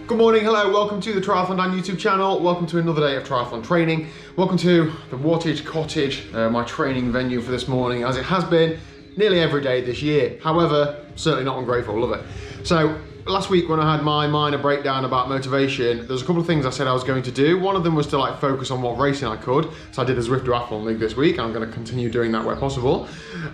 Good morning, hello, welcome to the TriathlonDan YouTube channel. Welcome to another day of triathlon training. Welcome to the Wattage Cottage, my training venue for this morning, as it has been nearly every day this year. However, certainly not ungrateful, love it. So, last week when I had my minor breakdown about motivation, there's a couple of things I said I was going to do. One of them was to focus on what racing I could. So I did a Zwift Duathlon League this week, and I'm going to continue doing that where possible.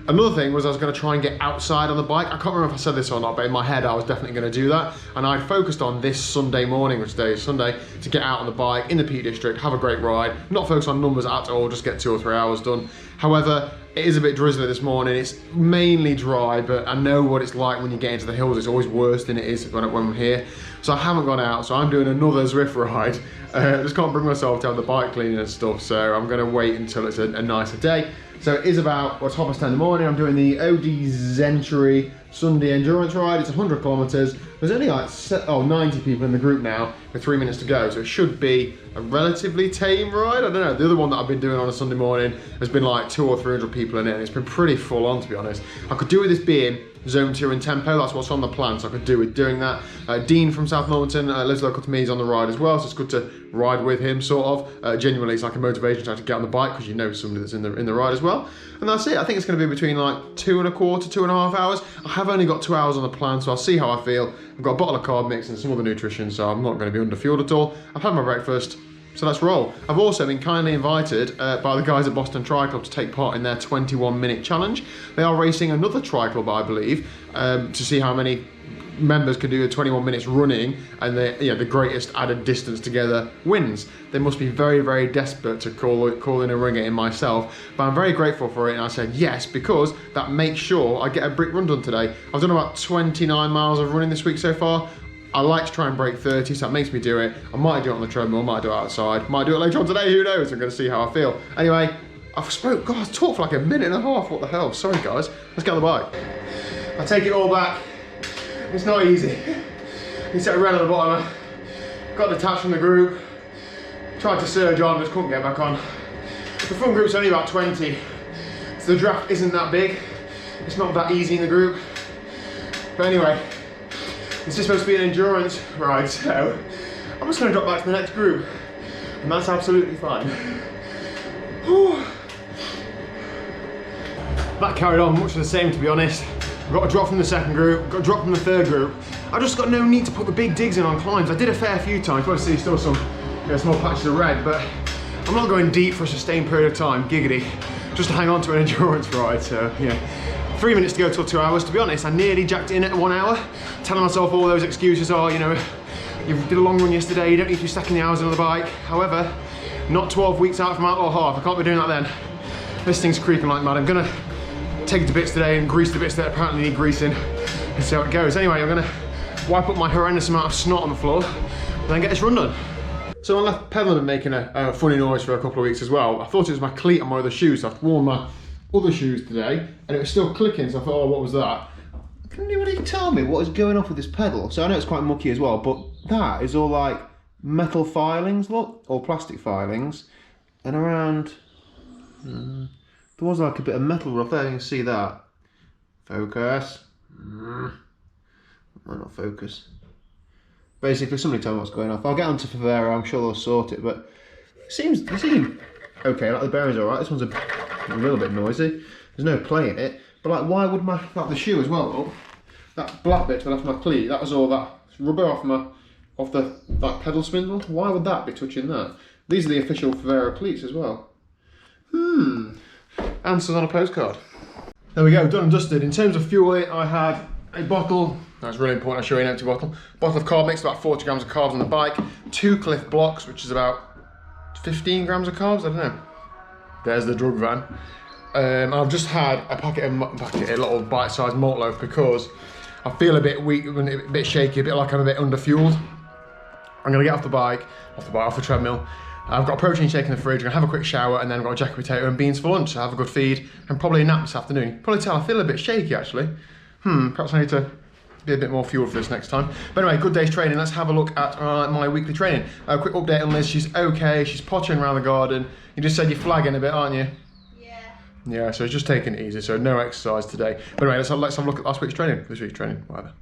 Another thing was I was going to try and get outside on the bike. I can't remember if I said this or not, but in my head I was definitely going to do that. And I focused on this Sunday morning, which today is Sunday, to get out on the bike in the Peak District, have a great ride, not focus on numbers at all, just get 2 or 3 hours done. However, it is a bit drizzly this morning. It's mainly dry, but I know what it's like when you get into the hills. It's always worse than it is when I'm here. So I haven't gone out, so I'm doing another Zwift ride. I just can't bring myself to have the bike cleaning and stuff, so I'm gonna wait until it's a nicer day. So it is about, well, it's 10:30 in the morning. I'm doing the OD Zentury Sunday endurance ride. It's 100 kilometers. There's only like 90 people in the group now with 3 minutes to go, so it should be a relatively tame ride. I don't know, the other one that I've been doing on a Sunday morning has been like 200 or 300 people in it, and it's been pretty full on, to be honest. I could do with this being Zone 2 and tempo, that's what's on the plan, so I could do with doing that. Dean from South Normanton, lives local to me, is on the ride as well, so it's good to ride with him, sort of. Genuinely, it's like a motivation to actually get on the bike, because you know somebody that's in the ride as well. And that's it. I think it's going to be between like 2.25 to 2.5 hours. I have only got 2 hours on the plan, so I'll see how I feel. I've got a bottle of carb mix and some other nutrition, so I'm not going to be underfueled at all. I've had my breakfast, so let's roll. I've also been kindly invited by the guys at Boston Tri Club to take part in their 21-minute challenge. They are racing another tri club, I believe, to see how many members can do 21 minutes running, and the greatest added distance together wins. They must be very, very desperate to call in a ringer in myself, but I'm very grateful for it, and I said yes, because that makes sure I get a brick run done today. I've done about 29 miles of running this week so far. I like to try and break 30, so that makes me do it. I might do it on the treadmill, might do it outside, might do it later on today, who knows? I'm gonna see how I feel. Anyway, I've talked for like a minute and a half, what the hell? Sorry guys, let's get on the bike. I take it all back. It's not easy. You set a rail at the bottom, got detached from the group, tried to surge on, just couldn't get back on. The front group's only about 20, so the draft isn't that big. It's not that easy in the group. But anyway, this is supposed to be an endurance ride, so I'm just going to drop back to the next group, and that's absolutely fine. Whew. That carried on much the same, to be honest. I got a drop from the second group, got a drop from the third group. I just got no need to put the big digs in on climbs. I did a fair few times, but I see still some small patches of red, but I'm not going deep for a sustained period of time, giggity, just to hang on to an endurance ride, so yeah. 3 minutes to go till 2 hours. To be honest, I nearly jacked in at 1 hour, telling myself all those excuses are, you did a long run yesterday, you don't need to be stacking the hours on the bike. However, not 12 weeks out from outlaw half, I can't be doing that then. This thing's creeping like mad. I'm gonna take it to bits today and grease the bits that apparently need greasing and see how it goes. Anyway, I'm gonna wipe up my horrendous amount of snot on the floor and then get this run done. So I left pedaling and making a funny noise for a couple of weeks as well. I thought it was my cleat on my other shoes, so I've worn my other shoes today and it was still clicking, so I thought, oh, what was that? Can anybody tell me what is going off with this pedal? So I know it's quite mucky as well, but that is all like metal filings, look, or plastic filings, and around, there was like a bit of metal rough there, you can see that. Focus. Might not focus. Basically, somebody tell me what's going off. I'll get onto Favero, I'm sure they'll sort it, but it seems okay, like the bearing's alright. This one's a little bit noisy. There's no play in it, but like, why would the shoe as well, look, that black bit to the left of my cleat, that was all that rubber off the pedal spindle. Why would that be touching that? These are the official Favero cleats as well. Answers on a postcard. There we go, done and dusted. In terms of fueling, I had a bottle, that's really important, I show you an empty bottle of carb mix, about 40 grams of carbs on the bike, 2 Cliff blocks, which is about 15 grams of carbs, I don't know. There's the drug van. I've just had a little bite-sized malt loaf because I feel a bit weak, a bit shaky, a bit like I'm a bit underfueled. I'm gonna get off the treadmill. I've got a protein shake in the fridge, I'm gonna have a quick shower, and then I've got a jacket potato and beans for lunch, so have a good feed, and probably a nap this afternoon. You can probably tell I feel a bit shaky actually. Perhaps I need to be a bit more fueled for this next time. But anyway, good day's training. Let's have a look at my weekly training. A quick update on Liz, she's okay, she's pottering around the garden. You just said you're flagging a bit, aren't you? Yeah, so just taking it easy, so no exercise today. But anyway, let's have a look at last week's training, this week's training, whatever.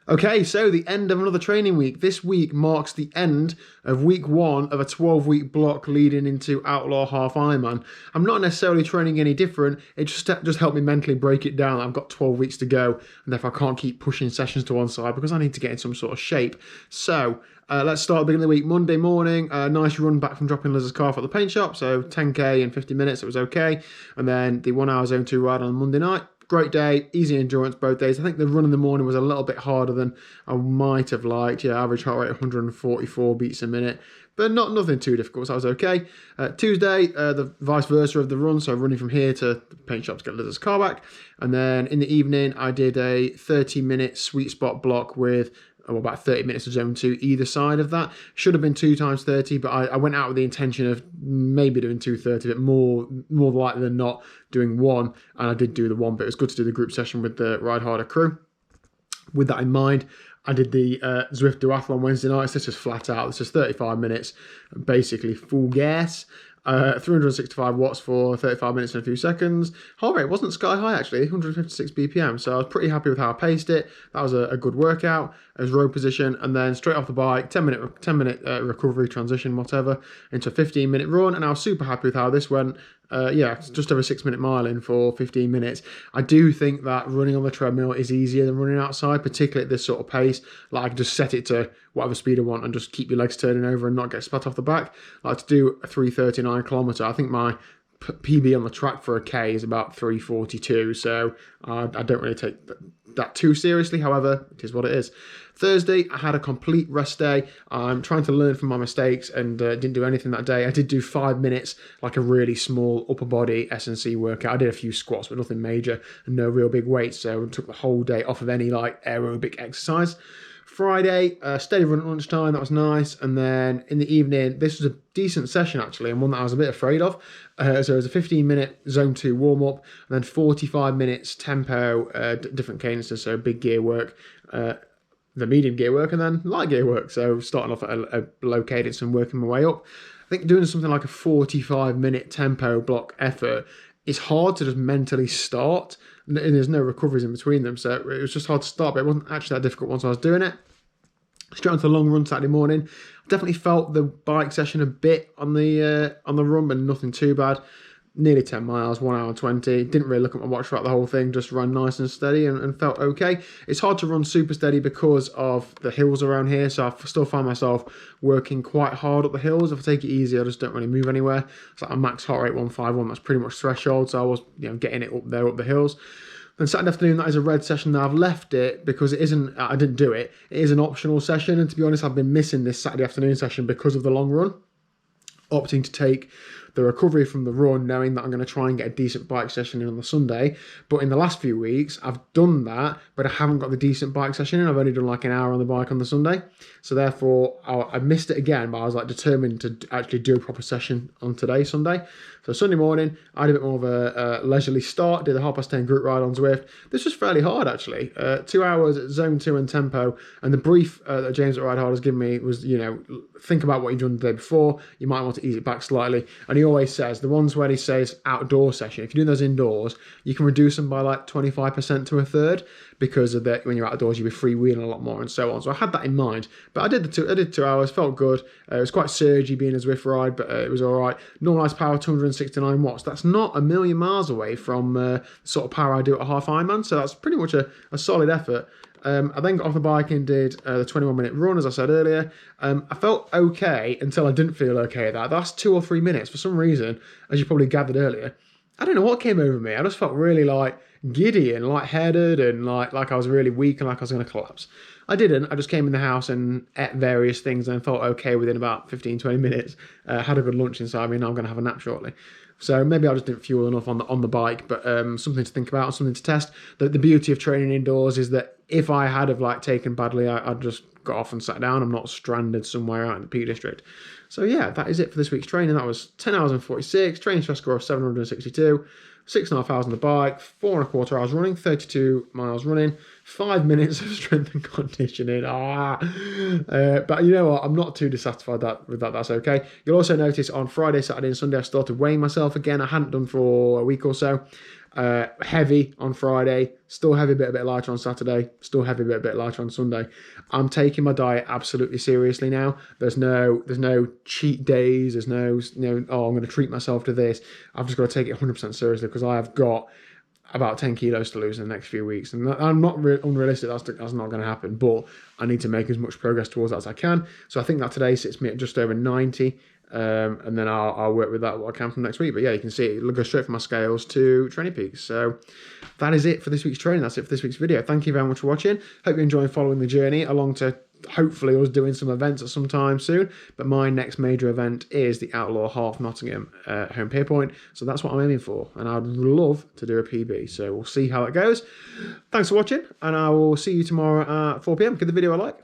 Okay, so the end of another training week. This week marks the end of week 1 of a 12-week block leading into Outlaw Half Ironman. I'm not necessarily training any different. It just helped me mentally break it down. I've got 12 weeks to go, and therefore I can't keep pushing sessions to one side because I need to get in some sort of shape. So let's start at the beginning of the week. Monday morning, a nice run back from dropping Liz's car off at the paint shop. So 10k in 50 minutes, it was okay. And then the 1 hour zone 2 ride on Monday night. Great day, easy endurance both days. I think the run in the morning was a little bit harder than I might have liked. Yeah, average heart rate 144 beats a minute, but nothing too difficult, so I was okay. Tuesday, the vice versa of the run, so running from here to the paint shop to get Liz's car back. And then in the evening, I did a 30-minute sweet spot block with about 30 minutes of zone 2 either side of that. Should have been 2 times 30, but I went out with the intention of maybe doing 2:30, but more likely than not doing 1, and I did do the 1, but it was good to do the group session with the RideHarder crew. With that in mind, I did the Zwift Duathlon Wednesday nights. This is flat out. This is 35 minutes, basically full gas. 365 watts for 35 minutes and a few seconds. Heart rate wasn't sky high actually, 156 BPM, so I was pretty happy with how I paced it. That was a good workout. It was road position, and then straight off the bike, 10 minute recovery transition, whatever, into a 15-minute run, and I was super happy with how this went. Yeah, just over a 6-minute mile in for 15 minutes. I do think that running on the treadmill is easier than running outside, particularly at this sort of pace. Like, I can just set it to whatever speed I want and just keep your legs turning over and not get spat off the back. I like to do a 3:39 kilometre. I think my PB on the track for a K is about 3:42, so I don't really take that too seriously. However, it is what it is. Thursday, I had a complete rest day. I'm trying to learn from my mistakes and didn't do anything that day. I did do 5 minutes, like a really small upper body S&C workout. I did a few squats, but nothing major and no real big weights, so I took the whole day off of any like aerobic exercise. Friday, steady run at lunchtime, that was nice. And then in the evening, this was a decent session actually, and one that I was a bit afraid of. So it was a 15-minute zone 2 warm-up, and then 45 minutes tempo, different cadences, so big gear work, the medium gear work, and then light gear work. So starting off at a low cadence and working my way up. I think doing something like a 45-minute tempo block effort, it's hard to just mentally start. There's no recoveries in between them, so it was just hard to start, but it wasn't actually that difficult once I was doing it. Straight onto the long run Saturday morning. Definitely felt the bike session a bit on the run, but nothing too bad. Nearly 10 miles, 1 hour 20. Didn't really look at my watch throughout the whole thing, just ran nice and steady and felt okay. It's hard to run super steady because of the hills around here, so I still find myself working quite hard up the hills. If I take it easy, I just don't really move anywhere. It's like a max heart rate 151, that's pretty much threshold, so I was getting it up there, up the hills. Then Saturday afternoon, that is a red session. Now I've left it because it isn't, I didn't do it. It is an optional session, and to be honest, I've been missing this Saturday afternoon session because of the long run. Opting to take the recovery from the run, knowing that I'm going to try and get a decent bike session in on the Sunday. But in the last few weeks, I've done that, but I haven't got the decent bike session in. I've only done like an hour on the bike on the Sunday. So therefore, I missed it again, but I was like determined to actually do a proper session on today, Sunday. So Sunday morning, I had a bit more of a leisurely start, did a 10:30 group ride on Zwift. This was fairly hard actually. 2 hours at zone 2 and tempo, and the brief that James at RideHarder has given me was, think about what you've done the day before. You might want to ease it back slightly. And he always says, the ones where he says outdoor session, if you're doing those indoors, you can reduce them by like 25% to a third, because of that when you're outdoors, you'll be freewheeling a lot more and so on. So I had that in mind. But I did 2 hours, felt good. It was quite surgy being a Zwift ride, but it was all right. Normalised power, 269 watts. That's not a million miles away from the sort of power I do at a half Ironman. So that's pretty much a solid effort. I then got off the bike and did the 21-minute run, as I said earlier. I felt okay until I didn't feel okay at that. That's 2 or 3 minutes. For some reason, as you probably gathered earlier, I don't know what came over me. I just felt really like giddy and lightheaded and like I was really weak and like I was going to collapse. I didn't. I just came in the house and ate various things and felt okay within about 15-20 minutes. Had a good lunch inside me, and now I'm going to have a nap shortly. So maybe I just didn't fuel enough on the bike, but something to think about, something to test. The beauty of training indoors is that if I had have taken badly, I'd just got off and sat down. I'm not stranded somewhere out in the Peak District. So yeah, that is it for this week's training. That was 10 hours and 46, training stress score of 762, 6.5 hours on the bike, 4.25 hours running, 32 miles running, 5 minutes of strength and conditioning. But you know what? I'm not too dissatisfied with that. That's okay. You'll also notice on Friday, Saturday and Sunday, I started weighing myself again. I hadn't done for a week or so. Heavy on Friday, still heavy, bit lighter on Saturday, still heavy, bit lighter on Sunday. I'm taking my diet absolutely seriously now. There's no cheat days. There's no, oh, I'm going to treat myself to this. I've just got to take it 100% seriously because I have got about 10 kilos to lose in the next few weeks. And I'm not unrealistic, that's not going to happen, but I need to make as much progress towards that as I can. So I think that today sits me at just over 90. And then I'll work with that what I can from next week. But yeah, you can see it go straight from my scales to training peaks. So that is it for this week's training. That's it for this week's video. Thank you very much for watching. Hope you're enjoying following the journey along to hopefully us doing some events at some time soon. But my next major event is the Outlaw Half Nottingham home pier point. So that's what I'm aiming for. And I'd love to do a PB. So we'll see how it goes. Thanks for watching. And I will see you tomorrow at 4 PM. Give the video a like.